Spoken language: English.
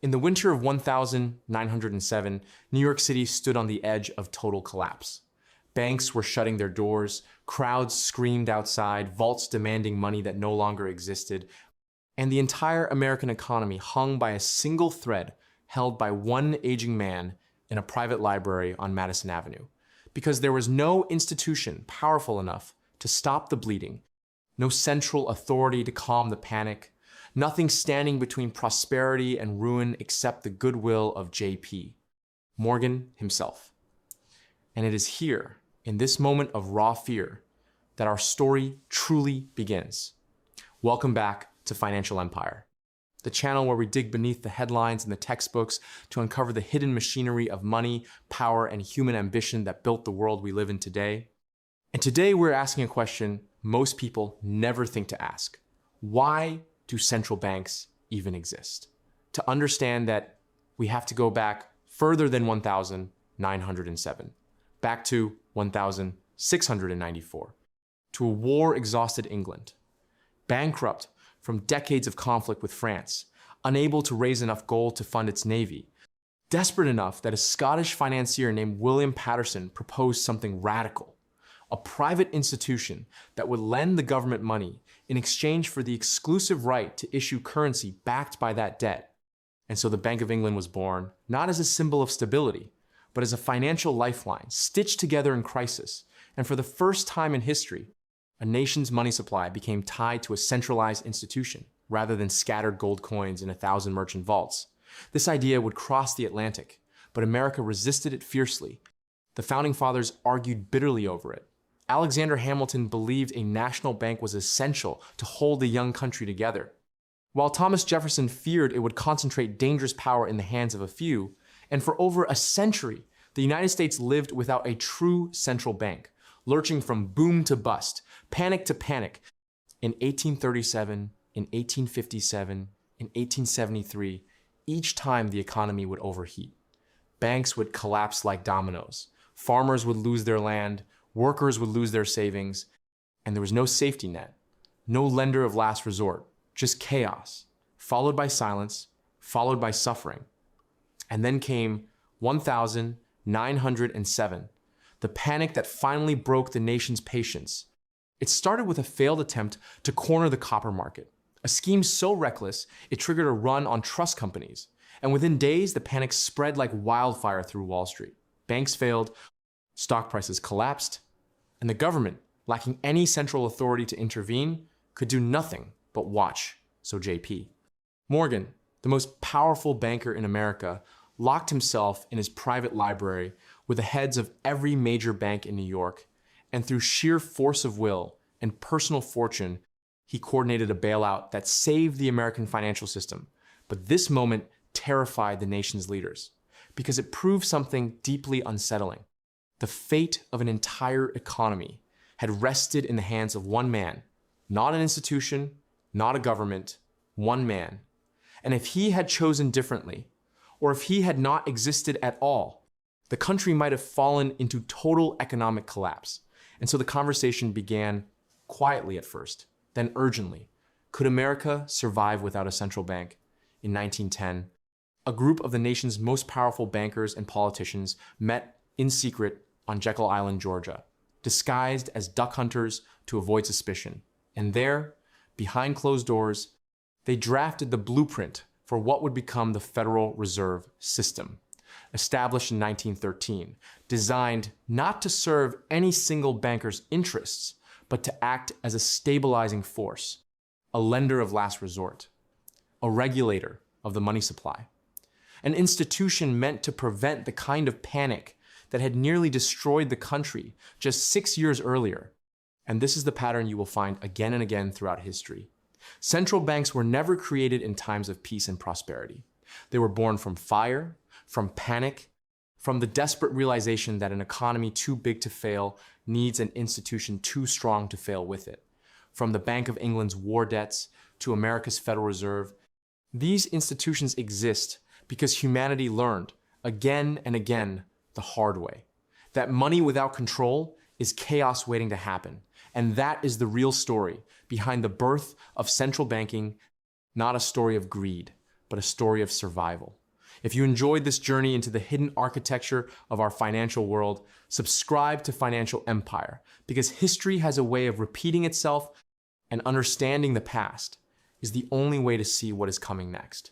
In the winter of 1907, New York City stood on the edge of total collapse. Banks were shutting their doors, crowds screamed outside, vaults demanding money that no longer existed, and the entire American economy hung by a single thread held by one aging man in a private library on Madison Avenue. Because there was no institution powerful enough to stop the bleeding, no central authority to calm the panic, nothing standing between prosperity and ruin except the goodwill of J.P. Morgan himself. And it is here, in this moment of raw fear, that our story truly begins. Welcome back to Financial Empire, the channel where we dig beneath the headlines and the textbooks to uncover the hidden machinery of money, power, and human ambition that built the world we live in today. And today we're asking a question most people never think to ask. Why do central banks even exist? To understand that, we have to go back further than 1907, back to 1694, to a war-exhausted England, bankrupt from decades of conflict with France, unable to raise enough gold to fund its navy, desperate enough that a Scottish financier named William Paterson proposed something radical: a private institution that would lend the government money in exchange for the exclusive right to issue currency backed by that debt. And so the Bank of England was born, not as a symbol of stability, but as a financial lifeline stitched together in crisis. And for the first time in history, a nation's money supply became tied to a centralized institution rather than scattered gold coins in 1,000 merchant vaults. This idea would cross the Atlantic, but America resisted it fiercely. The Founding Fathers argued bitterly over it. Alexander Hamilton believed a national bank was essential to hold the young country together, while Thomas Jefferson feared it would concentrate dangerous power in the hands of a few. And for over a century, the United States lived without a true central bank, lurching from boom to bust, panic to panic. In 1837, in 1857, in 1873, each time the economy would overheat. Banks would collapse like dominoes. Farmers would lose their land, workers would lose their savings, and there was no safety net, no lender of last resort, just chaos, followed by silence, followed by suffering. And then came 1907, the panic that finally broke the nation's patience. It started with a failed attempt to corner the copper market, a scheme so reckless it triggered a run on trust companies. And within days, the panic spread like wildfire through Wall Street. Banks failed, stock prices collapsed, and the government, lacking any central authority to intervene, could do nothing but watch, so J.P. Morgan, the most powerful banker in America, locked himself in his private library with the heads of every major bank in New York, and through sheer force of will and personal fortune, he coordinated a bailout that saved the American financial system. But this moment terrified the nation's leaders, because it proved something deeply unsettling. The fate of an entire economy had rested in the hands of one man, not an institution, not a government, one man. And if he had chosen differently, or if he had not existed at all, the country might have fallen into total economic collapse. And so the conversation began quietly at first, then urgently. Could America survive without a central bank? In 1910, a group of the nation's most powerful bankers and politicians met in secret on Jekyll Island, Georgia, disguised as duck hunters to avoid suspicion. And there, behind closed doors, they drafted the blueprint for what would become the Federal Reserve System, established in 1913, designed not to serve any single banker's interests, but to act as a stabilizing force, a lender of last resort, a regulator of the money supply, an institution meant to prevent the kind of panic that had nearly destroyed the country just 6 years earlier. And this is the pattern you will find again and again throughout history. Central banks were never created in times of peace and prosperity. They were born from fire, from panic, from the desperate realization that an economy too big to fail needs an institution too strong to fail with it. From the Bank of England's war debts to America's Federal Reserve, these institutions exist because humanity learned again and again the hard way, that money without control is chaos waiting to happen. And that is the real story behind the birth of central banking, not a story of greed, but a story of survival. If you enjoyed this journey into the hidden architecture of our financial world, subscribe to Financial Empire, because history has a way of repeating itself, and understanding the past is the only way to see what is coming next.